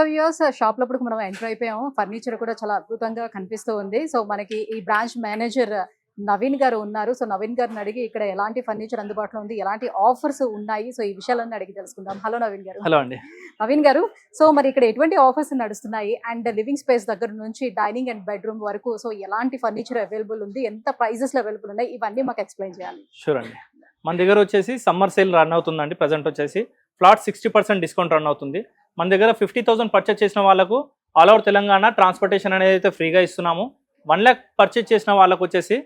Viewers shop లోపలికి మనం enter అయిపోయాము. ఫర్నిచర్ కూడా చాలా అద్భుతంగా కనిపిస్తూ ఉంది. సో మనకి ఈ బ్రాంచ్ మేనేజర్ నవీన్ గారు ఉన్నారు. సో నవీన్ గారిని అడిగి ఇక్కడ ఎలాంటి ఫర్నిచర్ అందుబాటులో ఉంది, ఎలాంటి ఆఫర్స్ ఉన్నాయి, సో ఈ విషయాలన్నీ అడిగి తెలుసుకుందాం. హలో నవీన్ గారు. హలో అండి. నవీన్ గారు, సో మరి ఇక్కడ ఎటువంటి ఆఫర్స్ నడుస్తున్నాయి అండ్ లివింగ్ స్పేస్ దగ్గర నుంచి డైనింగ్ అండ్ బెడ్రూమ్ వరకు సో ఎలాంటి ఫర్నిచర్ అవైలబుల్ ఉంది, ఎంత ప్రైజెస్ లో అవైలబుల్ ఉన్నాయి, ఇవన్నీ మాకు ఎక్స్ప్లెయిన్ చేయాలి. షూర్ అండి. మన దగ్గర వచ్చేసి సమ్మర్ సేల్ రన్ అవుతుందండి. ప్రజెంట్ వచ్చేసి ఫ్లాట్ 60% డిస్కౌంట్ రన్ అవుతుంది. మన దగ్గర 50,000 పర్చేస్ చేసిన వాళ్ళకు ఆల్ ఓవర్ తెలంగాణ ట్రాన్స్పోర్టేషన్ అనేది అయితే ఫ్రీగా ఇస్తున్నాము. 1 lakh పర్చేస్ చేసిన వాళ్ళకు వచ్చేసి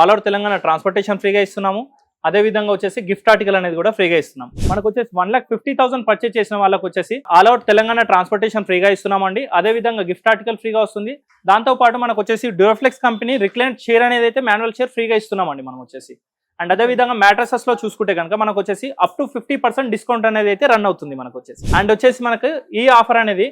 ఆల్ ఓవర్ తెలంగాణ ట్రాన్స్పోర్టేషన్ ఫ్రీగా ఇస్తున్నాము. అదేవిధంగా వచ్చేసి గిఫ్ట్ ఆర్టికల్ అనేది కూడా ఫ్రీగా ఇస్తున్నాం. మనకు వచ్చేసి 1,50,000 పర్చేస్ చేసిన వాళ్ళకి వచ్చేసి ఆల్ ఓవర్ తెలంగాణ ట్రాన్స్పోర్టేషన్ ఫ్రీగా ఇస్తున్నామండి. అదేవిధంగా గిఫ్ట్ ఆర్టికల్ ఫ్రీగా వస్తుంది. దాంతోపాటు మనకు వచ్చేసి డ్యూరఫ్లెక్స్ కంపెనీ రిక్లైన్ చైర్ అనేది అయితే మాన్యువల్ చైర్ ఫ్రీగా ఇస్తున్నామండి మనం వచ్చేసి. అండ్ అదేవిధంగా మ్యాట్రసెస్ లో చూసుకుంటే కనుక మనకు వచ్చేసి అప్ టు 50% డిస్కౌంట్ అనేది అయితే రన్ అవుతుంది మనకు వచ్చేసి. అండ్ వచ్చేసి మనకు ఈ ఆఫర్ అనేది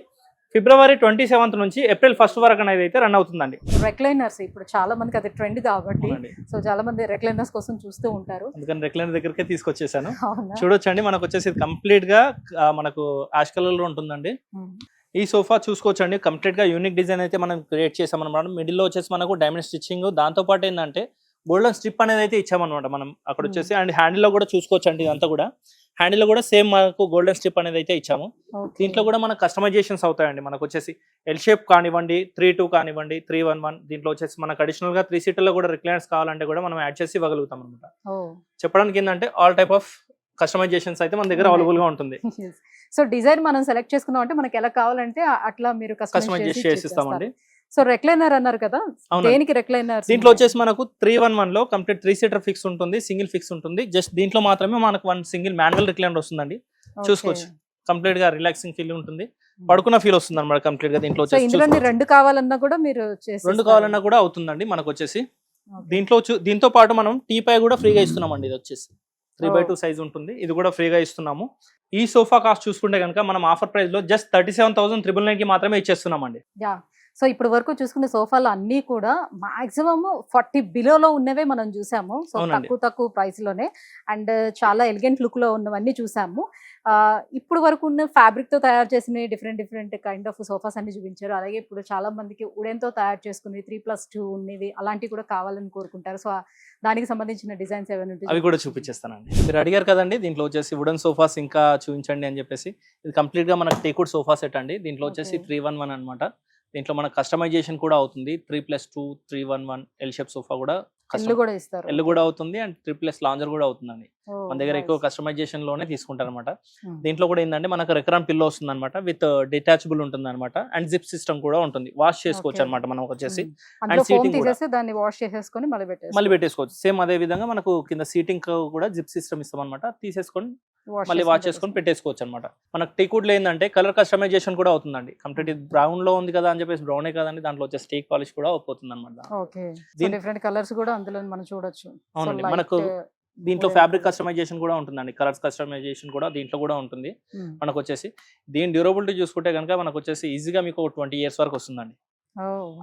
February 27th నుంచి April 1st వరకు అనేది అయితే రన్ అవుతుందండి. రెక్లైనర్స్ ఇప్పుడు చాలా మందికి అది ట్రెండ్ కాబట్టి సో చాలా మంది రెక్లైనర్స్ కోసం చూస్తూ ఉంటారు. అందుకని రెక్లైనర్ దగ్గరకే తీసుకొచ్చేసాను. చూడొచ్చండి, మనకు వచ్చేసి కంప్లీట్ గా మనకు యాష్ కలర్ లో ఉంటుందండి. ఈ సోఫా చూసుకోవచ్చండి, కంప్లీట్ గా యూనిక్ డిజైన్ అయితే మనం క్రియేట్ చేసాం అనమాట. మిడిల్ లో వచ్చేసి మనకు డైమండ్ స్టిచ్చింగ్, దాంతో పాటు ఏంటంటే గోల్డెన్ స్ట్రిప్ అనేది అయితే ఇచ్చామన్నమాట మనం అక్కడ వచ్చేసి. అండ్ హ్యాండిల్ లో కూడా చూసుకోవచ్చు అండి, ఇదంతా కూడా హ్యాండిల్ లో కూడా సేమ్ మనకు గోల్డెన్ స్ట్రిప్ అనేది అయితే ఇచ్చాము. దీంట్లో కూడా మనకు కస్టమైజేషన్స్ అవుతాయండి. మనకు వచ్చేసి ఎల్ షేప్ కానివ్వండి, 3-2 కానివ్వండి, 3-1-1. దీంట్లో వచ్చేసి మనకు అడిషనల్ గా 3 సీటర్ లో కూడా రిక్లైనర్స్ కావాలంటే కూడా మనం యాడ్ చేసి ఇవ్వగలుగుతాం అనమాట. చెప్పడానికి ఏంటంటే ఆల్ టైప్ ఆఫ్ కస్టమైజేషన్స్ అయితే మన దగ్గర అవైలబుల్ గా ఉంటుంది. సో డిజైన్ మనం సెలెక్ట్ చేసుకున్నాం అంటే మనకి ఎలా కావాలంటే అట్లా మీరు కస్టమైజ్ చేసి ఇస్తామండి. సో రెక్లైనర్ అన్నారు కదా, దేనికి రెక్లైనర్? దీంట్లో వచ్చేసి మనకు 3-1-1 లో కంప్లీట్ 3 సీటర్ ఫిక్స్ ఉంటుంది, సింగిల్ ఫిక్స్ ఉంటుంది. జస్ట్ దీంట్లో మాత్రమే మనకు 1 సింగిల్ మాన్యువల్ రిక్లైనర్ వస్తుందండి. చూసుకోవచ్చు, కంప్లీట్ గా రిలాక్సింగ్ ఫీల్ ఉంటుంది, పడుకున్న ఫీల్ వస్తుంది అనమాట కంప్లీట్ గా. దీంట్లో రెండు కావాలన్నా కూడా మీరు రెండు కావాలన్నా కూడా అవుతుందండి మనకు వచ్చేసి. దీంతో పాటు మనం టీపై కూడా ఫ్రీగా ఇస్తున్నామండి. ఇది వచ్చేసి 3/2 సైజ్ ఉంటుంది, ఇది కూడా ఫ్రీగా ఇస్తున్నాము. ఈ సోఫా కాస్ట్ చూసుకుంటే కనుక మనం ఆఫర్ ప్రైస్ లో జస్ట్ 37,999 కి మాత్రమే ఇచ్చేస్తున్నామండి. సో ఇప్పుడు వరకు చూసుకునే సోఫాలు అన్ని కూడా మాక్సిమం 40 బిలోలో ఉన్నవే మనం చూసాము. సో తక్కువ ప్రైస్ లోనే అండ్ చాలా ఎలిగెంట్ లుక్ లో ఉన్నవన్నీ చూసాము. ఇప్పుడు వరకు ఉన్న ఫ్యాబ్రిక్ తో తయారు చేసిన డిఫరెంట్ కైండ్ ఆఫ్ సోఫాస్ అన్ని చూపించారు. అలాగే ఇప్పుడు చాలా మందికి వుడెన్ తో తయారు చేసుకుని 3+2 ఉన్నవి అలాంటివి కూడా కావాలని కోరుకుంటారు. సో దానికి సంబంధించిన డిజైన్స్ ఏమైనా అవి కూడా చూపించేస్తానండి. మీరు అడిగారు కదండి, దీంట్లో వచ్చేసి వుడెన్ సోఫాస్ ఇంకా చూపించండి అని చెప్పేసి. ఇది కంప్లీట్ గా మనకు టేక్వుడ్ సోఫా సెట్ అండి. దీంట్లో వచ్చేసి 3-1-1 అనమాట. దీంట్లో మనకు కస్టమైజేషన్ కూడా అవుతుంది. 3+2, 3-1-1 ఎల్ షేప్ సోఫా కూడా ఎల్ కూడా అవుతుంది అండ్ 3+ లాంజర్ కూడా అవుతుందండి. మన దగ్గర ఎక్కువ కస్టమైజేషన్ లోనే తీసుకుంటారు అనమాట. దీంట్లో కూడా ఏంటంటే మనకు రెక్రాన్ పిల్లో వస్తుంది అనమాట, విత్ డిటాచబుల్ ఉంటుంది అనమాట. అండ్ జిప్ సిస్టమ్ కూడా ఉంటుంది, వాష్ చేసుకోవచ్చు అనమాట మనం వచ్చేసి. అండ్ సీటింగ్ మళ్ళీ పెట్టేసుకోవచ్చు. సేమ్ అదే విధంగా మనకు కింద సీటింగ్ కూడా జిప్ సిస్టమ్ ఇస్తాం అనమాట. తీసేసుకొని మళ్ళీ వాష్ చేసుకొని పెట్టేసుకోవచ్చు అనమాట. మనకు టేక్వుడ్ లో ఏంటంటే కలర్ కస్టమైజేషన్ కూడా అవుతుందండి. కంప్లీట్ బ్రౌన్ లో ఉంది కదా అని చెప్పేసి బ్రౌనే కదండి, దాంట్లో వచ్చే స్టీక్ పాలిష్ కూడా అవుతుంది అనమాట. డిఫరెంట్ కలర్స్ కూడా అందులో మనం చూడొచ్చు. అవునండి, మనకు దీంట్లో ఫ్యాబ్రిక్ కస్టమైజేషన్ కూడా ఉంటుందండి, కలర్స్ కస్టమైజేషన్ కూడా దీంట్లో కూడా ఉంటుంది. మనకు వచ్చేసి దీని డ్యూరబిలిటీ చూసుకుంటే కనుక మనకు వచ్చేసి ఈజీగా మీకు 20 years వరకు వస్తుందండి.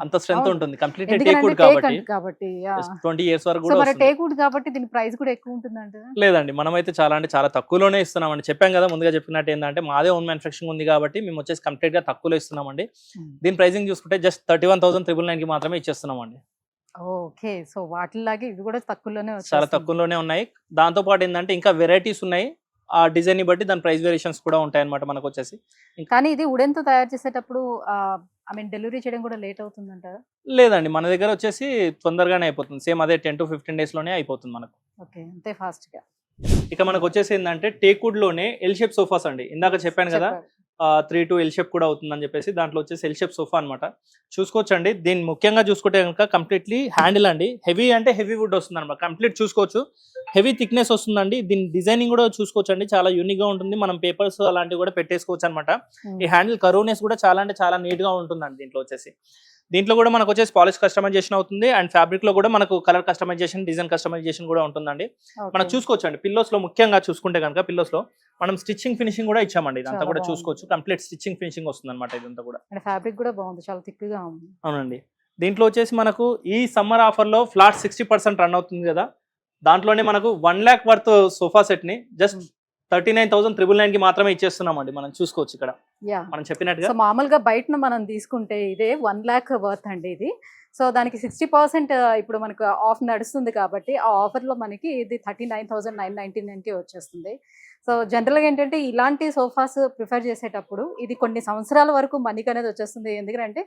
అంత స్ట్రెంత్ ఉంటుంది. కంప్లీట్ టేక్వుడ్ కాబట్టి 20 years వరకు కూడా వస్తుంది. టేక్వుడ్ కాబట్టి దీని ప్రైస్ కూడా ఎక్కువ ఉంటుందంట. లేదండి, మనమైతే చాలా తక్కువలోనే ఇస్తున్నామండి. చెప్పాం కదా ముందుగా చెప్పినట్టు ఏంటంటే మాదే ఓన్ మ్యానుఫ్యాక్చరింగ్ ఉంది కాబట్టి మేము వచ్చేసి కంప్లీట్ గా తక్కువలో ఇస్తున్నామండి. దీని ప్రైసింగ్ చూసుకుంటే జస్ట్ 31,999 కి మాత్రమే ఇచ్చేస్తున్నామండి. ఓకే, సో వాటిలాగే ఇవి కూడా తక్కువలోనే చాలా తక్కువలోనే ఉన్నాయి. దాంతో పాటు ఏంటంటే ఇంకా వెరైటీస్ ఉన్నాయి. ఆ డిజైన్ ని బట్టి దాని ప్రైస్ వేరియేషన్స్ కూడా ఉంటాయి అనమాట మనకు వచ్చేసి. కానీ ఇది వుడెన్ తో తయారు చేసేటప్పుడు డెలివరీ చేయడం కూడా లేట్ అవుతుందంటారా? లేదండి, మన దగ్గర వచ్చేసి తొందరగానే అయిపోతుంది. సేమ్ అదే 10 to 15 days లోనే అయిపోతుంది మనకు. ఓకే, అంతే ఫాస్ట్ గా. ఇక మనకు వచ్చేసి ఏంటంటే టేక్వుడ్ లోనే ఎల్ షేప్ సోఫాస్ అండి. ఇందాక చెప్పాను కదా 3-2 ఎల్ షేప్ కూడా అవుతుందని చెప్పేసి. దాంట్లో వచ్చేసి ఎల్ షేప్ సోఫా అనమాట. చూసుకోవచ్చండి, దీన్ని ముఖ్యంగా చూసుకుంటే కనుక కంప్లీట్లీ హ్యాండిల్ అండి. హెవీ అంటే హెవీ వుడ్ వస్తుంది అనమాట. కంప్లీట్ చూసుకోవచ్చు, హెవీ థిక్నెస్ వస్తుందండి. దీని డిజైనింగ్ కూడా చూసుకోవచ్చు అండి, చాలా యూనిక్ గా ఉంటుంది. మనం పేపర్స్ అలాంటివి కూడా పెట్టేసుకోవచ్చు అనమాట. ఈ హ్యాండిల్ కర్వ్నెస్ కూడా చాలా అంటే చాలా నీట్ గా ఉంటుందండి. దీంట్లో వచ్చేసి దీంట్లో కూడా మనకు వచ్చేసి పాలిష్ కస్టమైజేషన్ అవుతుంది. అండ్ ఫ్యాబ్రిక్ లో కూడా మనకు కలర్ కస్టమైజేషన్, డిజైన్ కస్టమైజేషన్ కూడా ఉంటుందండి. మనం చూసుకోవచ్చు అండి. పిల్లోస్ లో ముఖ్యంగా చూసుకుంటే కనుక పిల్లోస్ లో మనం స్టిచ్చింగ్ ఫినిషింగ్ కూడా ఇచ్చామండి. ఇదంతా కూడా చూసుకోవచ్చు, కంప్లీట్ స్టిచ్చింగ్ ఫినిషింగ్ వస్తుంది అనమాట. ఇదంతా కూడా ఫ్యాబ్రిక్ కూడా బాగుంది, చాలా థిక్ గా ఉంది. అవునండి, దీంట్లో వచ్చేసి మనకు ఈ సమ్మర్ ఆఫర్ లో ఫ్లాట్ 60% రన్ అవుతుంది కదా, దాంట్లోనే మనకు 1 lakh వర్త్ సోఫా సెట్ ని జస్ట్ 39,999 కి మాత్రమే ఇచ్చేస్తున్నామండి. మనం చూసుకోవచ్చు ఇక్కడ యా మనం చెప్పినట్టుగా. సో మామూలుగా బయటను మనం తీసుకుంటే ఇదే 1 lakh వర్త్ అండి ఇది. సో దానికి 60% ఇప్పుడు మనకు ఆఫ్ నడుస్తుంది కాబట్టి ఆ ఆఫర్లో మనకి ఇది 39,999కి వచ్చేస్తుంది. సో జనరల్గా ఏంటంటే ఇలాంటి సోఫాస్ ప్రిఫర్ చేసేటప్పుడు ఇది కొన్ని సంవత్సరాల వరకు మనకి అనేది వచ్చేస్తుంది. ఎందుకంటే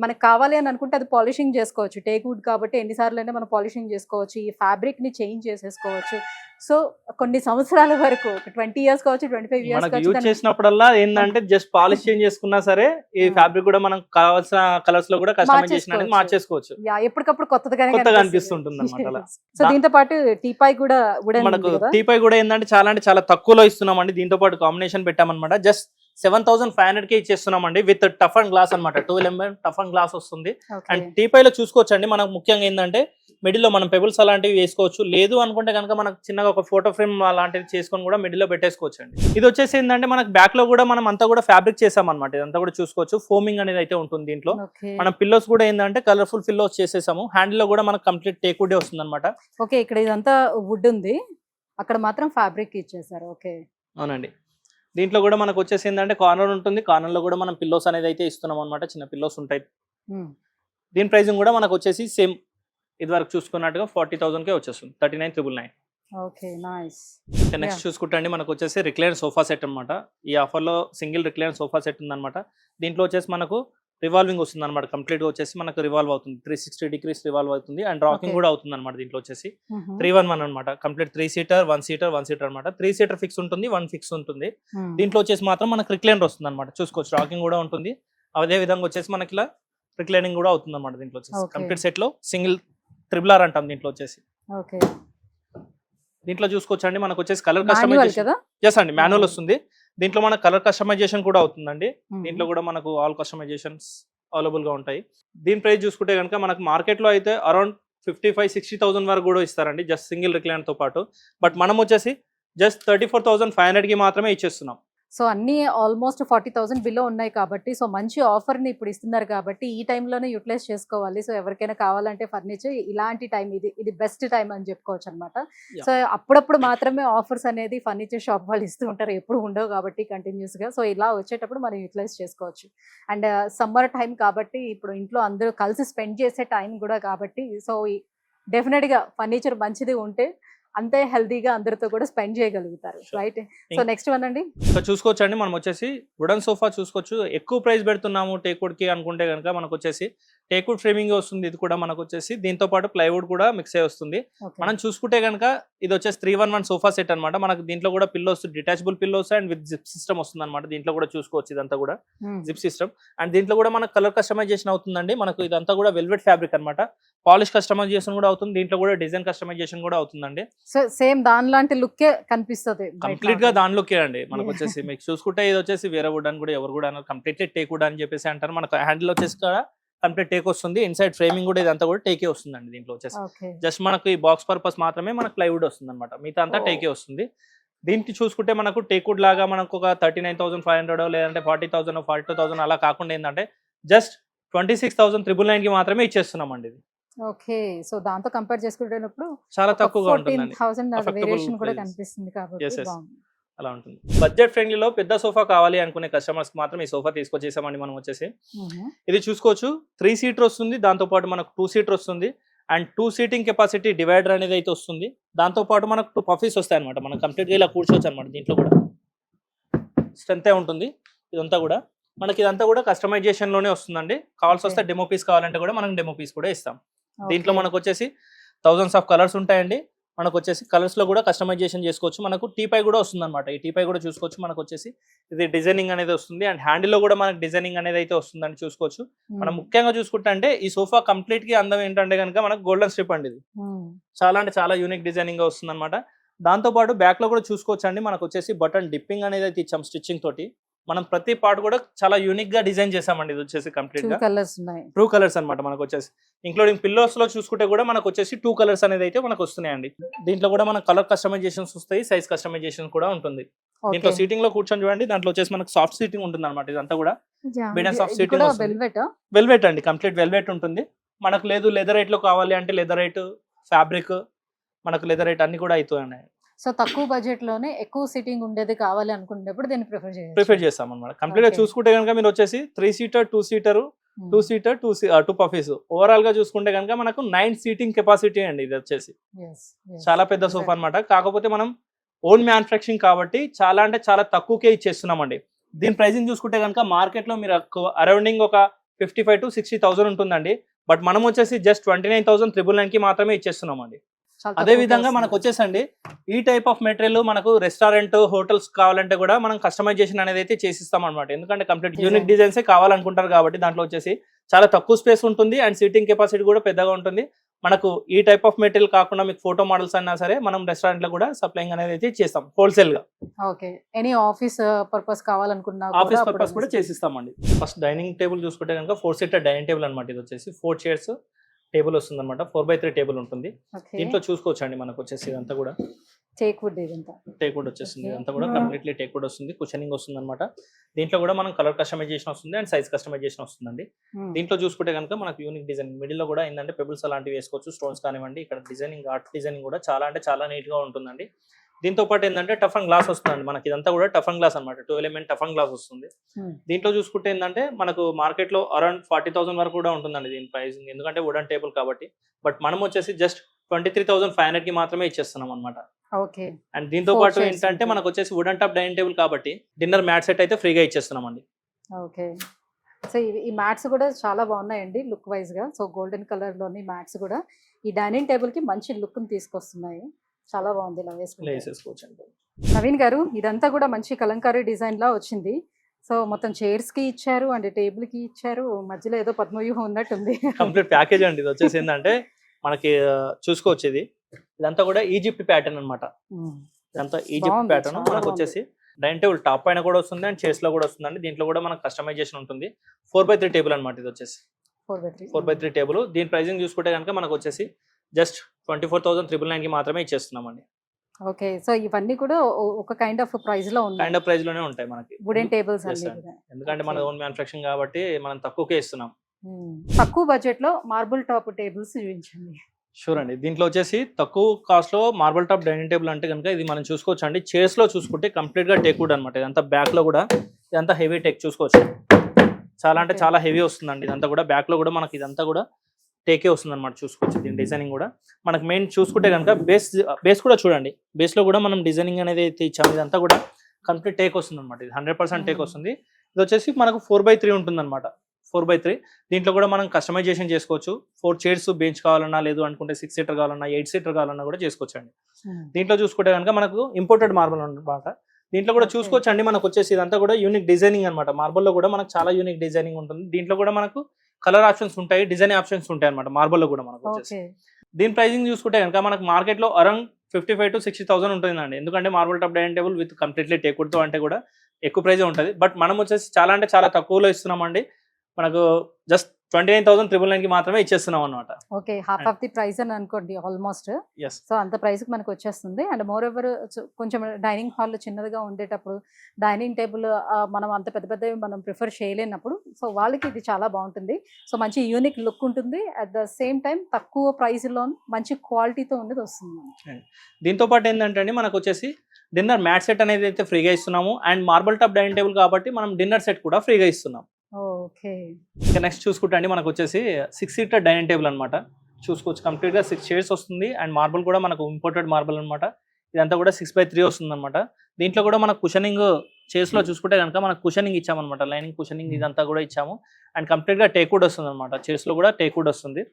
మనకు కావాలి అని అనుకుంటే అది పాలిషింగ్ చేసుకోవచ్చు. టేక్ వుడ్ కాబట్టి ఎన్నిసార్లు అయినా మనం పాలిషింగ్ చేసుకోవచ్చు. ఈ ఫ్యాబ్రిక్ని చేంజ్ చేసేసుకోవచ్చు. సో కొన్ని సంవత్సరాల వరకు 20 years కావచ్చు, 25 years మనకు యూజ్ చేసినప్పుడల్లా ఏంటంటే జస్ట్ పాలిష్ చేంజ్ చేసుకున్నా సరే ఈ ఫ్యాబ్రిక్ కూడా మనం కావాల్సిన కలర్స్ లో కూడా కస్టమైజేషన్ అనేది మార్చేసుకోవచ్చు. ఎప్పటికప్పుడు కొత్తగా అనిపిస్తుంటుంది అనమాట అలా. సో దీంతో పాటు టీపాయ్ కూడా మనకు టీపాయ్ కూడా ఏంటంటే చాలా తక్కువలో ఇస్తున్నామండి. దీంతో పాటు కాంబినేషన్ పెట్టామన్నమాట. జస్ట్ 7,500 కి ఇచ్చేస్తున్నామండి విత్ టఫ్ అండ్ గ్లాస్ అనమాట. 12 mm టఫ్ అండ్ గ్లాస్ వస్తుంది. అండ్ టీపాయ్ లో చూసుకోవచ్చు అండి, మనకు ముఖ్యంగా ఏంటంటే మిడిల్ లో మనం పెబుల్స్ అలాంటివి వేసుకోవచ్చు. లేదు అనుకుంటే కనుక మనకు చిన్నగా ఒక ఫోటో ఫ్రేమ్ అలాంటివి చేసుకొని కూడా మిడిల్ లో పెట్టేసుకోవచ్చు అండి. ఇది వచ్చేసి ఏంటంటే మనకు బ్యాక్ లో కూడా మనం అంతా కూడా ఫ్యాబ్రిక్ చేసామన్నమాట. ఇదంతా కూడా చూసుకోవచ్చు. ఫోమింగ్ అనేది అయితే ఉంటుంది దీంట్లో. మనం పిల్లోస్ కూడా ఏంటంటే కలర్ఫుల్ పిల్లోస్ చేసేసాము. హ్యాండిల్ లో కూడా మనకు కంప్లీట్ టేక్ వుడ్ వస్తుంది అనమాట. ఓకే, ఇక్కడ ఇదంతా వుడ్ ఉంది, అక్కడ మాత్రం ఫ్యాబ్రిక్ ఇచ్చేసారు. ఓకే, అవునండి. దీంట్లో కూడా మనకు వచ్చేసి ఏంటంటే కార్నర్ ఉంటుంది. కార్నర్ లో కూడా మనం పిల్లోస్ అనేది అయితే ఇస్తున్నాం అనమాట. చిన్న పిల్లోస్ ఉంటాయి. దీని ప్రైసింగ్ కూడా మనకు వచ్చేసి సేమ్ ఇది వరకు చూసుకున్నట్టుగా 40,000కే వచ్చేస్తుంది. 39,999. Okay, nice. నెక్స్ట్ చూసుకుంటే మనకు వచ్చేసి రిక్లైన్ సోఫా సెట్ అనమాట. ఈ ఆఫర్ లో సింగిల్ రిక్లైన్ సోఫా సెట్ ఉందన్నమాట. దీంట్లో వచ్చేసి మనకు రివాల్వింగ్ వస్తుంది అనమాట. కంప్లీట్ గా వచ్చేసి మనకు రివాల్వ్ అవుతుంది. 360 degrees రివాల్వ్ అవుతుంది. అండ్ రాకింగ్ కూడా అవుతుంది అనమాట. దీంట్లో వచ్చేసి 311 అనమాట. కంప్లీట్ 3 seater 1 seater 1 seater అనమాట. 3 seater ఫిక్స్ ఉంటుంది, 1 ఫిక్స్ ఉంటుంది. దీంట్లో వచ్చేసి మాత్రం మనకు రిక్లైనర్ వస్తుంది అనమాట. చూసుకోవచ్చు, రాకింగ్ కూడా ఉంటుంది. అదే విధంగా వచ్చేసి మనకి ఇలా రిక్లైనింగ్ కూడా అవుతుంది అనమాట. దీంట్లో వచ్చేసి కంప్లీట్ సెట్ లో సింగిల్ RRR అంటాం దీంట్లో వచ్చేసి. దీంట్లో చూసుకోవచ్చు అండి, మనకు వచ్చేసి కలర్ కస్టమైజేషన్ అండి, మాన్యువల్ వస్తుంది. దీంట్లో మనకు కలర్ కస్టమైజేషన్ కూడా అవుతుందండి. దీంట్లో కూడా మనకు ఆల్ కస్టమైజేషన్స్ అవైలబుల్ గా ఉంటాయి. దీని ప్రైస్ చూసుకుంటే కనుక మనకు మార్కెట్ లో అయితే అరౌండ్ 55,000-60,000 వరకు కూడా ఇస్తారండి జస్ట్ సింగిల్ రిక్లైనర్ తో పాటు. బట్ మనం వచ్చేసి జస్ట్ 34,500 కి మాత్రమే ఇచ్చేస్తున్నాం. సో అన్ని ఆల్మోస్ట్ 40,000 బిలో ఉన్నాయి కాబట్టి సో మంచి ఆఫర్ని ఇప్పుడు ఇస్తున్నారు కాబట్టి ఈ టైంలోనే యూటిలైజ్ చేసుకోవాలి. సో ఎవరికైనా కావాలంటే ఫర్నిచర్ ఇలాంటి టైం ఇది బెస్ట్ టైం అని చెప్పుకోవచ్చు అనమాట. సో అప్పుడప్పుడు మాత్రమే ఆఫర్స్ అనేది ఫర్నిచర్ షాప్ వాళ్ళు ఇస్తూ ఉంటారు, ఎప్పుడు ఉండవు కాబట్టి కంటిన్యూస్గా. సో ఇలా వచ్చేటప్పుడు మనం యూటిలైజ్ చేసుకోవచ్చు. అండ్ సమ్మర్ టైం కాబట్టి ఇప్పుడు ఇంట్లో అందరూ కలిసి స్పెండ్ చేసే టైం కూడా కాబట్టి సో డెఫినెట్గా ఫర్నిచర్ మంచిది ఉంటే అంతే హెల్దీగా అందరితో కూడా స్పెండ్ చేయగలుగుతారు. రైట్. సో నెక్స్ట్ వన్ అండి, సో చూసుకోవచ్చు అండి, మనం వచ్చేసి వుడెన్ సోఫా చూసుకోవచ్చు. ఎక్కువ ప్రైస్ పెడుతున్నాము టేక్వుడ్ కి అనుకుంటే కనుక మనకు వచ్చేసి టేక్వుడ్ ఫ్రేమింగ్ వస్తుంది. ఇది కూడా మనకు వచ్చేసి దీంతో పాటు ప్లైవుడ్ కూడా మిక్స్ అయ్యి వస్తుంది. మనం చూసుకుంటే కనుక ఇది వచ్చేసి 311 సోఫా సెట్ అనమాట. మనకు దీంట్లో కూడా pillows, detachable pillows and with zip system వస్తుంది అనమాట. దీంట్లో కూడా చూసుకోవచ్చు, ఇదంతా కూడా జిప్ సిస్టమ్. అండ్ దీంట్లో కూడా మనకు కలర్ కస్టమైజేషన్ అవుతుందండి. మనకు ఇదంతా కూడా వెల్వెట్ ఫ్యాబ్రిక్ అనమాట. పాలిష్ కస్టమైజేషన్ కూడా అవుతుంది. దీంట్లో కూడా డిజైన్ కస్టమైజేషన్ కూడా అవుతుందండి. సో సేమ్ దాని లాంటి లుక్ కనిపిస్తుంది, కంప్లీట్ గా దాని లుక్ అండి. మనకు వచ్చేసి మీకు చూసుకుంటే ఇది వచ్చేసి వేరే వుడ్ అని కూడా ఎవరు కూడా అన్నారు, కంప్లీట్లీ టేక్ వుడ్ అని చెప్పేసి అంటారు. మనకు హ్యాండిల్ వచ్చేసి కూడా కంప్లీట్ టేక్ వస్తుంది. ఇన్సైడ్ ఫ్రేమింగ్ కూడా ఇదంతా కూడా టేకే వస్తుందండి. దీంట్లో వచ్చేసి జస్ట్ మనకు ఈ బాక్స్ పర్పస్ మాత్రమే మనకు ప్లైవుడ్ వస్తుంది అనమాట. మిగతా అంతా టేకే వస్తుంది. దీనికి చూసుకుంటే మనకు టేక్వుడ్ లాగా మనకు ఒక 39,500 లేదంటే 40,000 42,000 అలా కాకుండా ఏంటంటే జస్ట్ 26,999 కి మాత్రమే ఇచ్చేస్తున్నామండి ఇది. ఓకే, సో దాంతో కంపేర్ చేసుకునేటప్పుడు చాలా తక్కువగా ఉంటుంది. 14,000 వేరియేషన్ కూడా కనిపిస్తుంది కాబట్టి అలా ఉంటుంది. బడ్జెట్ ఫ్రెండ్లీలో పెద్ద సోఫా కావాలి అనుకునే కస్టమర్స్ మాత్రం ఈ సోఫా తీసుకొచ్చేసామండి మనం వచ్చేసి. ఇది చూసుకోవచ్చు, 3 seater వస్తుంది. దాంతో పాటు మనకు 2 seater వస్తుంది. అండ్ 2 seating కెపాసిటీ డివైడర్ అనేది అయితే వస్తుంది. దాంతో పాటు మనకు 2 పఫీస్ వస్తాయి అనమాట. మనం కంప్లీట్ గా ఇలా కూర్చోవచ్చు అనమాట. దీంట్లో కూడా స్ట్రెంత్ ఉంటుంది. ఇదంతా కూడా మనకి ఇదంతా కూడా కస్టమైజేషన్ లోనే వస్తుందండి. కావాల్సి వస్తే డెమో పీస్ కావాలంటే కూడా మనం డెమో పీస్ కూడా ఇస్తాం. దీంట్లో మనకు వచ్చేసి థౌజండ్స్ ఆఫ్ కలర్స్ ఉంటాయండి. మనకు వచ్చేసి కలర్స్ లో కూడా కస్టమైజేషన్ చేసుకోవచ్చు. మనకు టీపై కూడా వస్తుంది అనమాట. ఈ టీపై కూడా చూసుకోవచ్చు. మనకు వచ్చేసి ఇది డిజైనింగ్ అనేది వస్తుంది. అండ్ హ్యాండిల్ లో కూడా మనకు డిజైనింగ్ అనేది అయితే వస్తుందని చూసుకోవచ్చు. మనం ముఖ్యంగా చూసుకుంటే అంటే ఈ సోఫా కంప్లీట్ గా అందం ఏంటంటే కనుక మనకు గోల్డెన్ స్ట్రిప్ అండి. ఇది చాలా అంటే చాలా యూనిక్ డిజైనింగ్ గా వస్తుంది అనమాట. దాంతో పాటు బ్యాక్ లో కూడా చూసుకోవచ్చు అండి. మనకు వచ్చేసి బటన్ డిప్పింగ్ అనేది అయితే ఇచ్చాం స్టిచ్చింగ్ తోటి. మనం ప్రతి పార్ట్ కూడా చాలా యూనిక్ గా డిజైన్ చేసామండి. ఇది వచ్చేసి కంప్లీట్ గా ట్రూ కలర్స్ అనమాట. మనకు వచ్చేసి ఇంక్లూడింగ్ పిల్లోస్ లో చూసుకుంటే కూడా మనకు వచ్చేసి 2 కలర్స్ అనేది అయితే మనకు వస్తున్నాయండి. దీంట్లో కూడా మనకు కలర్ కస్టమైజేషన్స్ వస్తాయి, సైజ్ కస్టమైజేషన్ కూడా ఉంటుంది. దీంట్లో సీటింగ్ లో కూర్చొని చూడండి. దాంట్లో వచ్చేసి మనకు సాఫ్ట్ సీటింగ్ ఉంటుంది అనమాట. ఇదంతా కూడా సాఫ్ట్ సీటింగ్ వెల్వెట్ అండి. కంప్లీట్ వెల్వెట్ ఉంటుంది. మనకు లేదు లెదర్ రైట్ లో కావాలి అంటే లెదర్ రైట్, ఫ్యాబ్రిక్, మనకు లెదర్ రైట్ అన్ని కూడా అవుతాయి. సో తక్కువ బడ్జెట్ లోనే ఎక్కువ సిట్టింగ్ ఉండేది కావాలి అనుకునేటప్పుడు దీన్ని ప్రిఫర్ చేస్తాం అనమాట. కంప్లీట్ గా Okay. చూసుకుంటే కనుక మీరు వచ్చేసి 3 seater 2 seater 2 seater 2 puffies overall గా చూసుకుంటే కనుక మనకు 9 సీటింగ్ కెపాసిటీ అండి ఇది వచ్చేసి. చాలా పెద్ద సోఫా అన్నమాట. కాకపోతే మనం ఓన్ మ్యానుఫ్యాక్చరింగ్ కాబట్టి చాలా అంటే చాలా తక్కువకే ఇచ్చేస్తున్నామండి. దీని ప్రైసింగ్ చూసుకుంటే కనుక మార్కెట్ లో మీరు అరౌండింగ్ ఒక 55,000 to 60,000 ఉంటుందండి. బట్ మనం వచ్చేసి జస్ట్ 29,999 కి మాత్రమే ఇచ్చేస్తున్నామండి. అదే విధంగా మనకు వచ్చేసండి ఈ టైప్ ఆఫ్ మెటీరియల్ మనకు రెస్టారెంట్ హోటల్స్ కావాలంటే కూడా మనం కస్టమైజేషన్ అనేది అయితే చేసిస్తాం అనమాట. ఎందుకంటే కంప్లీట్ యూనిక్ డిజైన్సే కావాలనుకుంటారు కాబట్టి దాంట్లో వచ్చేసి చాలా తక్కువ స్పేస్ ఉంటుంది అండ్ సీటింగ్ కెపాసిటీ కూడా పెద్దగా ఉంటుంది. మనకు ఈ టైప్ ఆఫ్ మెటీరియల్ కాకుండా మీకు ఫోటో మోడల్స్ అయినా సరే మనం రెస్టారెంట్ లో కూడా సప్లైయింగ్ అనేది అయితే చేస్తాం హోల్సేల్ గా. ఓకే, ఎనీ ఆఫీస్ పర్పస్ కావాలనుకున్నా ఆఫీస్ పర్పస్ కూడా చేసిస్తామండి. ఫస్ట్ డైనింగ్ టేబుల్ చూసుకుంటే కనుక 4 సీటర్ డైనింగ్ టేబుల్ అనమాట. ఇది వచ్చేసి 4 చైర్స్ టేబుల్ వస్తుంది అనమాట. 4x3 టేబుల్ ఉంటుంది. దీంట్లో చూసుకోవచ్చు అండి మనకు వచ్చేసి ఇదంతా కూడా టేక్ వుడ్, ఇదంతా టేక్ వుడ్ వచ్చేస్తుంది. ఇదంతా కూడా కంప్లీట్లీ టేక్ వుడ్ వస్తుంది. కుషనింగ్ వస్తుంది అనమాట. దీంట్లో కూడా మనం కలర్ కస్టమైజేషన్ వస్తుంది అండ్ సైజ్ కస్టమైజేషన్ వస్తుందండి. దీంట్లో చూసుకుంటే కనుక మనకు యూనిక్ డిజైన్ మిడిల్ లో కూడా ఏంటంటే పెబుల్స్ అలాంటివి వేసుకోవచ్చు, స్టోన్స్ కానివ్వండి. ఇక్కడ డిజైనింగ్ ఆర్ట్ డిజైనింగ్ కూడా చాలా అంటే చాలా నీట్ గా ఉంటుందండి. దీంతో పాటు ఏంటంటే టఫ్ అండ్ గ్లాస్ వస్తుందండి. మనకి ఇదంతా కూడా టఫ్ అండ్ గ్లాస్ అనమాట. 2 ఎలిమెంట్ టఫ్ అండ్ గ్లాస్ వస్తుంది. దీంట్లో చూసుకుంటే ఏంటంటే మనకు మార్కెట్ లో అరౌండ్ 40,000 వరకు కూడా ఉంటుందండి దీని ప్రైసింగ్. ఎందుకంటే వుడెన్ టేబుల్ కాబట్టి. బట్ మనం వచ్చేసి జస్ట్ 23,500 కి మాత్రమే ఇచ్చేస్తున్నాం అనమాట. ఓకే, అండ్ దీంతో పాటు ఏంటంటే మనకు వచ్చేసి వుడెన్ టాప్ డైనింగ్ టేబుల్ కాబట్టి డిన్నర్ మ్యాట్ సెట్ అయితే ఫ్రీగా ఇచ్చేస్తున్నామండి. ఓకే, సో ఈ మ్యాట్స్ కూడా చాలా బాగున్నాయండి లుక్ వైజ్ గా. సో గోల్డెన్ కలర్ లోని మ్యాట్స్ కూడా ఈ డైనింగ్ టేబుల్ కి మంచి లుక్ ని తీసుకొస్తున్నాయి. చాలా బాగుంది ఇలా వేసుకోవచ్చు. నవీన్ గారు, ఇదంతా కూడా మంచి కలంకారీ డిజైన్ లా వచ్చింది. సో మొత్తం చైర్స్ కి ఇచ్చారు అండ్ టేబుల్ కి ఇచ్చారు, మధ్యలో ఏదో పద్మవ్యూహం ఉన్నట్టుంది. కంప్లీట్ ప్యాకేజ్ అండి ఇది వచ్చేసి. ఏంటంటే మనకి చూసుకోవచ్చు ఇదంతా కూడా ఈజిప్ట్ ప్యాటర్న్ అనమాట. ఇదంతా ఈజిప్ట్ ప్యాటర్న్ మనకు వచ్చేసి డైనింగ్ టేబుల్ టాప్ పైన కూడా వస్తుంది అండ్ చైర్స్ లో కూడా వస్తుందండి. దీంట్లో కూడా మనకు కస్టమైజేషన్ ఉంటుంది. 4x3 టేబుల్ అనమాట. ఇది వచ్చేసి 4x3 టేబుల్. దీని ప్రైసింగ్ చూసుకుంటే కనుక మనకు వచ్చేసి జస్ట్ 24,999 కి మాత్రమే ఇచ్చేస్తున్నామండి. ఓకే, సో ఇవన్నీ కూడా ఒక కైండ్ ఆఫ్ ప్రైస్ లో ఉన్నాయి. కైండ్ ఆఫ్ ప్రైస్ లోనే ఉంటాయి మనకి వుడెన్ టేబుల్స్ ఎందుకంటే మన ఓన్ మ్యానుఫ్యాక్చరింగ్ కాబట్టి మనం తక్కువకే ఇస్తున్నాం. తక్కువ బడ్జెట్ లో మార్బుల్ టాప్ టేబుల్స్ చూపించండి. షూర్ అండి. దీంట్లో వచ్చేసి తక్కువ కాస్ట్ లో మార్బుల్ టాప్ డైనింగ్ టేబుల్ అంటే కనుక ఇది మనం చూసుకోవచ్చు అండి. చైర్స్ లో చూసుకుంటే కంప్లీట్ గా టేక్ వుడ్ అనమాట. ఇదంతా బ్యాక్ లో కూడా ఇదంతా హెవీ టేక్ చూసుకోవచ్చు. చాలా అంటే చాలా హెవీ వస్తుందండి. ఇదంతా కూడా బ్యాక్ లో కూడా మనకి ఇదంతా కూడా టేకే వస్తుంది అనమాట. చూసుకోవచ్చు దీని డిజైనింగ్ కూడా. మనకు మెయిన్ చూసుకుంటే కనుక బేస్ కూడా చూడండి. బేస్ లో కూడా మనం డిజైనింగ్ అనేది అయితే ఇచ్చాము. ఇదంతా కూడా కంప్లీట్ టేక్ వస్తుంది అనమాట. ఇది 100% టేక్ వస్తుంది. ఇది వచ్చేసి మనకు 4x3 ఉంటుంది అనమాట. 4x3 దీంట్లో కూడా మనం కస్టమైజేషన్ చేసుకోవచ్చు. 4 చైర్స్ బెంచ్ కావాలన్నా, లేదు అనుకుంటే 6 సీటర్ కావాలన్నా, 8 సీటర్ కావాలన్నా కూడా చేసుకోవచ్చు అండి. దీంట్లో చూసుకుంటే కనుక మనకు ఇంపోర్టెడ్ మార్బల్ అనమాట. దీంట్లో కూడా చూసుకోవచ్చు అండి. మనకు వచ్చేసి ఇదంతా కూడా యూనిక్ డిజైనింగ్ అనమాట. మార్బల్ లో కూడా మనకు చాలా యూనిక్ డిజైనింగ్ ఉంటుంది. దీంట్లో కూడా మనకు కలర్ ఆప్షన్స్ ఉంటాయి, డిజైన్ ఆప్షన్స్ ఉంటాయి అనమాట. మార్బల్ లో కూడా మనకు వచ్చేసి దీని ప్రైసింగ్ చూసుకుంటే కనుక మనకు మార్కెట్ లో అరౌండ్ 55,000 to 60,000 ఉంటుందండి. ఎందుకంటే marble top dining table with completely take తో అంటే కూడా ఎక్కువ ప్రైజ్ ఉంటుంది. బట్ మనం వచ్చేసి చాలా అంటే చాలా తక్కువలో ఇస్తున్నామండి. మనకు జస్ట్ 29,999 కి మాత్రమే ఇచ్చేస్తున్నాం అనమాట. Okay, half of the price అని అనుకోండి ఆల్మోస్ట్. సో అంత ప్రైస్ కి మనకు వచ్చేస్తుంది. అండ్ మోర్ ఎవర్ కొంచెం డైనింగ్ హాల్ చిన్నదిగా ఉండేటప్పుడు డైనింగ్ టేబుల్ మనం అంత పెద్ద పెద్దవి మనం ప్రిఫర్ చేయలేనప్పుడు సో వాళ్ళకి ఇది చాలా బాగుంటుంది. సో మంచి యూనిక్ లుక్ ఉంటుంది. అట్ ద సేమ్ టైం తక్కువ ప్రైస్ లో మంచి క్వాలిటీతో ఉండేది వస్తుంది. దీంతో పాటు ఏంటంటే మనకు వచ్చేసి డిన్నర్ మ్యాట్ సెట్ అనేది అయితే ఫ్రీగా ఇస్తున్నాము. And marble top dining table కాబట్టి మనం డిన్నర్ సెట్ కూడా ఫ్రీగా ఇస్తున్నాం. ఓకే, ఇంకా నెక్స్ట్ చూసుకుంటే అండి మనకు వచ్చేసి 6 సీటర్ డైనింగ్ టేబుల్ అనమాట. చూసుకోవచ్చు కంప్లీట్ గా 6 చైర్స్ వస్తుంది. అండ్ మార్బల్ కూడా మనకు ఇంపోర్టెడ్ మార్బల్ అనమాట. ఇదంతా కూడా 6x3 వస్తుంది అనమాట. దీంట్లో కూడా మనకు కుషనింగ్ చైర్స్ లో చూసుకుంటే కనుక మనకు కుషనింగ్ ఇచ్చామన్నమాట. లైనింగ్ కుషనింగ్ ఇదంతా కూడా ఇచ్చాము. అండ్ కంప్లీట్ గా టేక్ వుడ్ వస్తుంది అనమాట. చైర్స్ లో కూడా టేక్ వుడ్ వస్తుంది.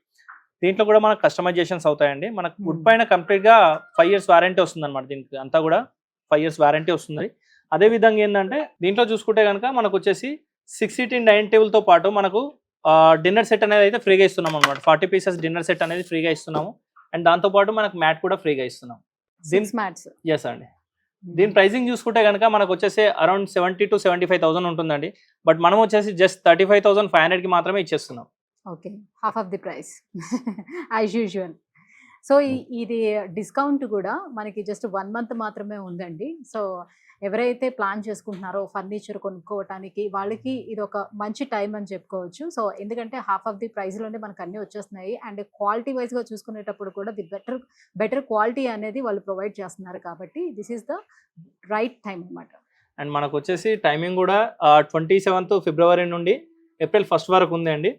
దీంట్లో కూడా మనకు కస్టమైజేషన్స్ అవుతాయండి. మనకు వుడ్ పైన కంప్లీట్ గా 5 years వారంటీ వస్తుంది అనమాట. దీనికి అంతా కూడా 5 years వారంటీ వస్తుంది. అదే విధంగా ఏంటంటే దీంట్లో చూసుకుంటే కనుక మనకు వచ్చేసి 6 సీటింగ్ డైనింగ్ టేబుల్ తో పాటు మనకు డిన్నర్ సెట్ అనేది అయితే ఫ్రీగా ఇస్తున్నాం అనమాట. 40 pieces డిన్నర్ సెట్ అనేది ఫ్రీగా ఇస్తున్నాము. అండ్ దాంతో పాటు మనకు మ్యాట్ కూడా ఫ్రీగా ఇస్తున్నాం. ఎస్ అండి. దీని ప్రైసింగ్ చూసుకుంటే కనుక మనకు వచ్చేసి అరౌండ్ 70,000 to 75,000 ఉంటుందండి. బట్ మనం వచ్చేసి జస్ట్ 35,500 కి మాత్రమే ఇచ్చేస్తున్నాం. Okay, half of the price as usual. So ఇది డిస్కౌంట్ కూడా మనకి జస్ట్ 1 మంత్ మాత్రమే ఉందండి. సో ఎవరైతే ప్లాన్ చేసుకుంటున్నారో ఫర్నిచర్ కొనుక్కోవటానికి వాళ్ళకి ఇది ఒక మంచి టైం అని చెప్పుకోవచ్చు. సో ఎందుకంటే హాఫ్ ఆఫ్ ది ప్రైస్‌లోనే మనకు అన్నీ వచ్చేస్తున్నాయి. అండ్ క్వాలిటీ వైస్‌గా చూసుకునేటప్పుడు కూడా బెటర్ క్వాలిటీ అనేది వాళ్ళు ప్రొవైడ్ చేస్తున్నారు కాబట్టి this is the right time అన్నమాట. అండ్ మనకు వచ్చేసి టైమింగ్ కూడా 27th ఫిబ్రవరి నుండి ఏప్రిల్ 1 వరకు ఉంది అండి.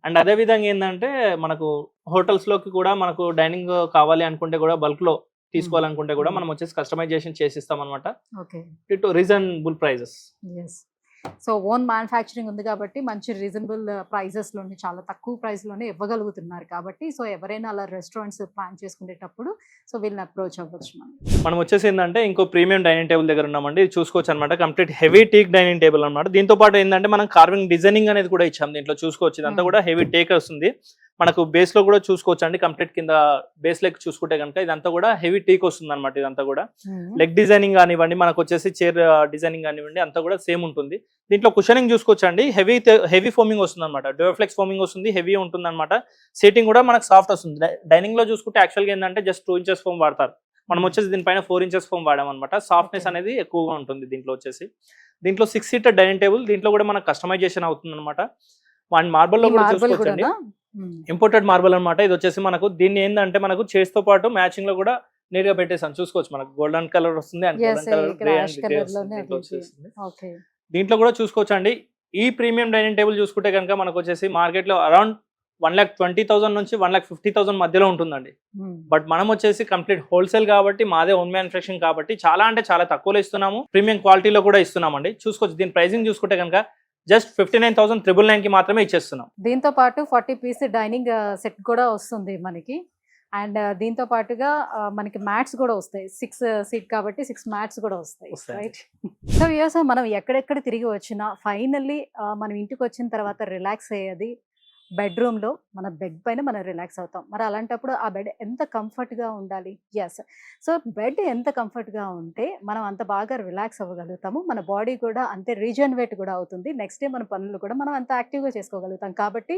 అండ్ అదే విధంగా ఏంటంటే మనకు హోటల్స్ లోకి కూడా మనకు డైనింగ్ కావాలి అనుకుంటే కూడా బల్క్ లో తీసుకోవాలనుకుంటే కూడా మనం వచ్చేసి కస్టమైజేషన్ చేసిస్తాం అనమాట. Okay. To reasonable prices. yes. So own manufacturing ఉంది కాబట్టి మంచి రీజనబుల్ ప్రైజెస్లోనే చాలా తక్కువ ప్రైస్లోనే ఇవ్వగలుగుతున్నారు కాబట్టి సో ఎవరైనా అలా రెస్టారెంట్స్ ప్లాన్ చేసుకునేటప్పుడు సో వీళ్ళని అప్రోచ్ అవ్వచ్చు మనం వచ్చేసి ఏంటంటే ఇంకో ప్రీమియం డైనింగ్ టేబుల్ దగ్గర ఉన్నామండి. ఇది చూసుకోవచ్చు అనమాట. Complete heavy take dining table అనమాట. దీంతో పాటు ఏంటంటే మనం కార్వింగ్ డిజైనింగ్ అనేది కూడా ఇచ్చాం దీంట్లో చూసుకోవచ్చు. ఇదంతా కూడా హెవీ టేక్ వస్తుంది. మనకు బేస్ లో కూడా చూసుకోవచ్చు అండి. కంప్లీట్ కింద బేస్ లెగ్ చూసుకుంటే కనుక ఇదంతా కూడా హెవీ టీక్ వస్తుంది అనమాట. ఇదంతా కూడా లెగ్ డిజైనింగ్ కానివ్వండి, మనకు వచ్చేసి చైర్ డిజైనింగ్ కానివ్వండి, అంతా కూడా సేమ్ ఉంటుంది. దీంట్లో కుషనింగ్ చూసుకోవచ్చు అండి. హెవీ ఫోమింగ్ వస్తుంది అనమాట. డ్యూఫ్లెక్స్ ఫోమింగ్ వస్తుంది, హెవీ ఉంటుంది అనమాట. సీటింగ్ కూడా మనకు సాఫ్ట్ వస్తుంది. డైనింగ్ లో చూసుకుంటే యాక్చువల్గా ఏంటంటే జస్ట్ 2 inches ఫోమ్ వాడతారు. మనం వచ్చేసి దీనిపైన 4 inches ఫోమ్ వాడామన్నమాట. సాఫ్ట్నెస్ అనేది ఎక్కువగా ఉంటుంది దీంట్లో వచ్చేసి. దీంట్లో 6 seater డైనింగ్ టేబుల్. దీంట్లో కూడా మనకు కస్టమైజేషన్ అవుతుంది అనమాట. అండ్ మార్బల్ లో కూడా చూసుకోవచ్చు అండి. ఇంపోర్టెడ్ మార్బల్ అనమాట. ఇది వచ్చేసి మనకు దీన్ని ఏంటంటే మనకు చైర్స్ తో పాటు మ్యాచింగ్ లో కూడా నీట్ గా పెట్టేసాను. చూసుకోవచ్చు మనకు గోల్డెన్ కలర్ వస్తుంది and golden colour grey and grey వస్తుంది. దీంట్లో కూడా చూసుకోవచ్చు అండి. ఈ ప్రీమియం డైనింగ్ టేబుల్ చూసుకుంటే కనుక మనకు వచ్చేసి మార్కెట్ లో అరౌండ్ 1,20,000 నుంచి 1,50,000 మధ్యలో ఉంటుందండి. బట్ మనం వచ్చేసి కంప్లీట్ హోల్సేల్ కాబట్టి మాదే ఓన్ మ్యానుఫ్యాక్చరింగ్ కాబట్టి చాలా అంటే చాలా తక్కువలో ఇస్తున్నాము. ప్రీమియం క్వాలిటీలో కూడా ఇస్తున్నామండి. చూసుకోవచ్చు. దీని ప్రైసింగ్ చూసుకుంటే కనుక జస్ట్ 59,999 కి మాత్రమే ఇచ్చేస్తున్నాం. దీంతో పాటు 40 piece డైనింగ్ సెట్ కూడా వస్తుంది మనకి. అండ్ దీంతో పాటుగా మనకి మ్యాట్స్ కూడా వస్తాయి. 6 seat కాబట్టి 6 మ్యాట్స్ కూడా వస్తాయి. రైట్. సో వ్యూవర్స్, మనం ఎక్కడెక్కడ తిరిగి వచ్చినా ఫైనల్లీ మనం ఇంటికి వచ్చిన తర్వాత రిలాక్స్ అయ్యేది బెడ్రూమ్లో మన బెడ్ పైన మనం రిలాక్స్ అవుతాం. మరి అలాంటప్పుడు ఆ బెడ్ ఎంత కంఫర్ట్గా ఉండాలి? ఎస్. సో బెడ్ ఎంత కంఫర్ట్గా ఉంటే మనం అంత బాగా రిలాక్స్ అవ్వగలుగుతాము. మన బాడీ కూడా అంతే రీజనరేట్ కూడా అవుతుంది. నెక్స్ట్ డే మన పనులు కూడా మనం అంత యాక్టివ్గా చేసుకోగలుగుతాం. కాబట్టి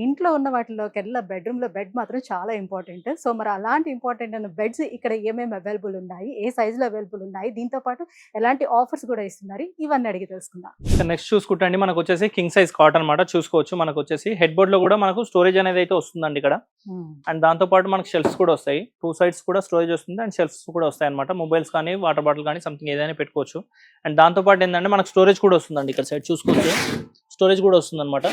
ఇంట్లో ఉన్న వాటిలోకెల్లా బెడ్రూమ్లో బెడ్ మాత్రం చాలా ఇంపార్టెంట్. సో మరి అలాంటి ఇంపార్టెంట్ అయిన బెడ్స్ ఇక్కడ ఏమేమి అవైలబుల్ ఉన్నాయి, ఏ సైజులో అవైలబుల్ ఉన్నాయి, దీంతో పాటు ఎలాంటి ఆఫర్స్ కూడా ఇస్తున్నారు, ఇవన్నీ అడిగి తెలుసుకుందాం. నెక్స్ట్ చూసుకుంటే అండి మనకు వచ్చేసి కింగ్ సైజ్ కాట్ అనమాట. చూసుకోవచ్చు. మనకు వచ్చేసి హెడ్ బోర్డ్ లో కూడా మనకు స్టోరేజ్ అనేది అయితే వస్తుందండి ఇక్కడ. అండ్ దాంతో పాటు మనకు షెల్ఫ్స్ కూడా వస్తాయి. 2 sides కూడా స్టోరేజ్ వస్తుంది అండ్ షెల్ఫ్స్ కూడా వస్తాయి అనమాట. మొబైల్స్ కానీ వాటర్ బాటిల్ కానీ సంథింగ్ ఏదైనా పెట్టుకోవచ్చు. అండ్ దాంతో పాటు ఏంటంటే మనకు స్టోరేజ్ కూడా వస్తుందండి. ఇక్కడ సైడ్ చూసుకోవచ్చు. స్టోరేజ్ కూడా వస్తుంది అనమాట.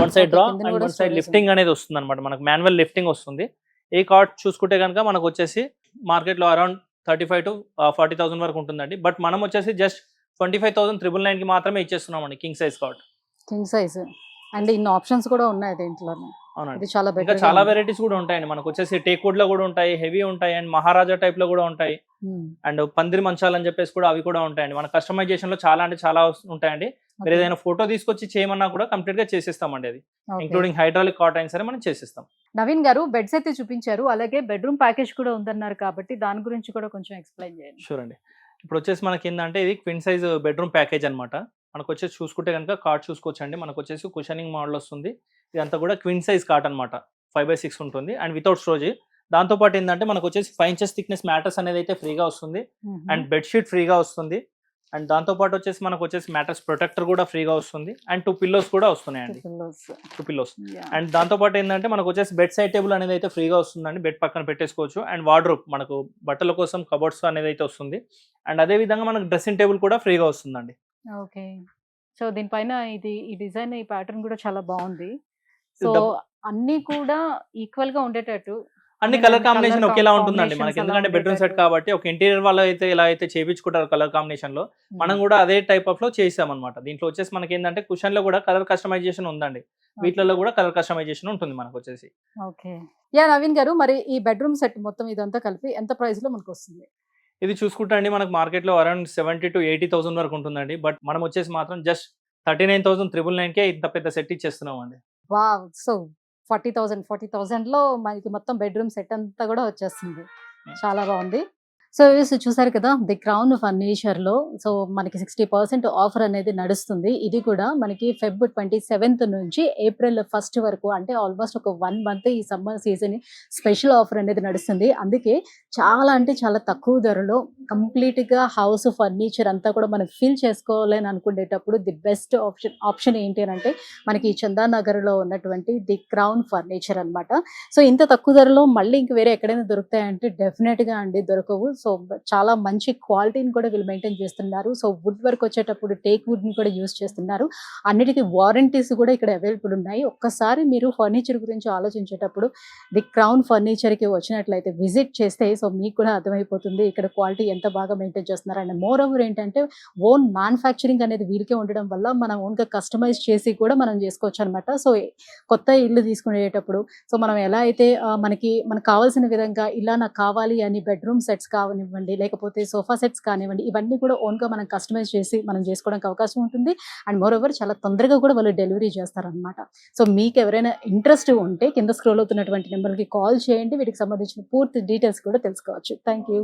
1 side draw and 1 side lifting అనేది వస్తుంది అనమాట. మనకు మాన్యువల్ లిఫ్టింగ్ వస్తుంది. ఈ కాట్ చూసుకుంటే కనుక మనకు వచ్చేసి మార్కెట్ లో అరౌండ్ 35,000 to 40,000 వరకు ఉంటుందండి. బట్ మనం వచ్చేసి జస్ట్ 25,999 కి మాత్రమే ఇచ్చేస్తున్నామండి king size cot. King size and ఇన్ని ఆప్షన్స్ కూడా ఉన్నాయి దీంట్లోనే. అవునండి. చాలా ఇంకా చాలా వెరైటీస్ కూడా ఉంటాయండి. మనకు వచ్చేసి టేక్ వుడ్ లో కూడా ఉంటాయి, హెవీ ఉంటాయి అండ్ మహారాజా టైప్ లో కూడా ఉంటాయి. అండ్ పందిరి మంచాలు అని చెప్పేసి కూడా అవి కూడా ఉంటాయండి. మన కస్టమైజేషన్ లో చాలా అంటే చాలా ఉంటాయండి. మీరు ఏదైనా ఫోటో తీసుకొచ్చి చేయమన్నా కూడా కంప్లీట్ గా చేసిస్తామండి. అది ఇంక్లూడింగ్ హైడ్రాలిక్ కాట్ అయినా సరే మనం చేసిస్తాం. నవీన్ గారు బెడ్స్ అయితే చూపించారు, అలాగే బెడ్రూమ్ ప్యాకేజ్ కూడా ఉందన్నారు కాబట్టి దాని గురించి కూడా కొంచెం ఎక్స్ప్లెయిన్ చేయండి. షూర్ అండి. ఇప్పుడు వచ్చేసి మనకి ఏంటంటే ఇది క్విన్ సైజ్ బెడ్రూమ్ ప్యాకేజ్ అనమాట. మనకు వచ్చేసి చూసుకుంటే కనుక కాట్ చూసుకోవచ్చు అండి. మనకు వచ్చేసి కుషనింగ్ మోడల్ వస్తుంది. ఇదంతా కూడా క్విన్ సైజ్ కాట్ అనమాట. 5/6 ఉంటుంది అండ్ వితౌట్ స్టోరేజ్. దాంతో పాటు ఏంటంటే మనకు వచ్చేసి 5 inches థిక్నెస్ మ్యాట్రస్ అనేది అయితే ఫ్రీగా వస్తుంది అండ్ బెడ్షీట్ ఫ్రీగా వస్తుంది. అండ్ దాంతో పాటు వచ్చేసి మనకు వచ్చేసి మ్యాట్రస్ ప్రొటెక్టర్ కూడా ఫ్రీగా వస్తుంది అండ్ 2 pillows కూడా వస్తున్నాయండి. 2 pillows. అండ్ దాంతో పాటు ఏంటంటే మనకు వచ్చేసి బెడ్ సైడ్ టేబుల్ అనేది అయితే ఫ్రీగా వస్తుందండి. బెడ్ పక్కన పెట్టేసుకోవచ్చు. అండ్ వార్డ్రోబ్ మనకు బట్టల కోసం కబోర్డ్స్ అనేది అయితే వస్తుంది. అండ్ అదే విధంగా మనకు డ్రెస్సింగ్ టేబుల్ కూడా ఫ్రీగా వస్తుందండి. ఓకే. సో దీనిపైన ఈ డిజైన్, ఈ ప్యాటర్న్ కూడా చాలా బాగుంది. సో అన్ని కూడా ఈక్వల్ గా ఉండేటట్టు అన్ని కలర్ కాంబినేషన్ ఒకేలా ఉంటుందండి మనకి. ఎందుకంటే బెడ్రూమ్ సెట్ కాబట్టి ఒక ఇంటీరియర్ వాళ్ళు అయితే ఎలా అయితే చేయించుకుంటారు కలర్ కాంబినేషన్ లో, మనం కూడా అదే టైప్ ఆఫ్ లో చేసాం అనమాట. దీంట్లో వచ్చేసి మనకి ఏంటంటే కుషన్ లో కూడా కలర్ కస్టమైజేషన్ ఉందండి. వీటిలో కూడా కలర్ కస్టమైజేషన్ ఉంటుంది మనకు వచ్చేసి. ఓకే. యా నవీన్ గారు, మరి ఈ బెడ్రూమ్ సెట్ మొత్తం ఇదంతా కలిపి ఎంత ప్రైస్ లో మనకు వస్తుంది? ఇది చూసుకుంటే అండి మనకు మార్కెట్ లో అరౌండ్ 70,000 to 80,000 వరకు ఉంటుందండి. బట్ మనం వచ్చేసి మాత్రం జస్ట్ 39,999 కే ఇంత పెద్ద సెట్ ఇచ్చేస్తున్నాం అండి. వావ్. సో 40,000 లో మనకి మొత్తం బెడ్రూమ్ సెట్ అంతా కూడా వచ్చేస్తుంది. చాలా బాగుంది. సో చూసారు కదా, ది క్రౌన్ ఫర్నిచర్ లో సో మనకి 60% ఆఫర్ అనేది నడుస్తుంది. ఇది కూడా మనకి ఫెబ్ 27th నుంచి ఏప్రిల్ 1 వరకు, అంటే ఆల్మోస్ట్ ఒక 1 మంత్ ఈ సమ్మర్ సీజన్ స్పెషల్ ఆఫర్ అనేది నడుస్తుంది. అందుకే చాలా అంటే చాలా తక్కువ ధరలో కంప్లీట్ గా హౌస్ ఫర్నిచర్ అంతా కూడా మనం ఫీల్ చేసుకోవాలని అనుకునేటప్పుడు ది బెస్ట్ ఆప్షన్ ఏంటి అని అంటే మనకి చందానగర్ లో ఉన్నటువంటి ది క్రౌన్ ఫర్నిచర్ అన్నమాట. సో ఇంత తక్కువ ధరలో మళ్ళీ ఇంక వేరే ఎక్కడైనా దొరుకుతాయంటే డెఫినెట్ గా అండి దొరకవు. సో చాలా మంచి క్వాలిటీని కూడా వీళ్ళు మెయింటైన్ చేస్తున్నారు. సో వుడ్ వర్క్ వచ్చేటప్పుడు టేక్ వుడ్ ని కూడా యూజ్ చేస్తున్నారు. అన్నిటికీ వారంటీస్ కూడా ఇక్కడ అవైలబుల్ ఉన్నాయి. ఒక్కసారి మీరు ఫర్నిచర్ గురించి ఆలోచించేటప్పుడు ది క్రౌన్ ఫర్నిచర్ కి వచ్చినట్లయితే విజిట్ చేస్తే సో మీకు కూడా అర్థమైపోతుంది ఇక్కడ క్వాలిటీ ఎంత బాగా మెయింటైన్ చేస్తున్నారు. అండ్ మోర్ ఓవర్ ఏంటంటే ఓన్ మ్యానుఫ్యాక్చరింగ్ అనేది వీరికే ఉండడం వల్ల మనం ఓన్ గా కస్టమైజ్ చేసి కూడా మనం చేసుకోవచ్చు అనమాట. సో కొత్త ఇల్లు తీసుకునేటప్పుడు సో మనం ఎలా అయితే మనకు కావాల్సిన విధంగా ఇలా నాకు కావాలి అని బెడ్రూమ్ సెట్స్ కానివ్వండి, లేకపోతే సోఫా సెట్స్ కానివ్వండి, ఇవన్నీ కూడా ఓన్ గా మనం కస్టమైజ్ చేసి మనం చేసుకోవడానికి అవకాశం ఉంటుంది. అండ్ మోర్ ఓవర్ చాలా తొందరగా కూడా వాళ్ళు డెలివరీ చేస్తారనమాట. సో మీకు ఎవరైనా ఇంట్రెస్ట్ ఉంటే కింద స్క్రోల్ అవుతున్నటువంటి నెంబర్కి కాల్ చేయండి. వీటికి సంబంధించిన పూర్తి డీటెయిల్స్ కూడా తెలుసుకోవచ్చు. Thank you.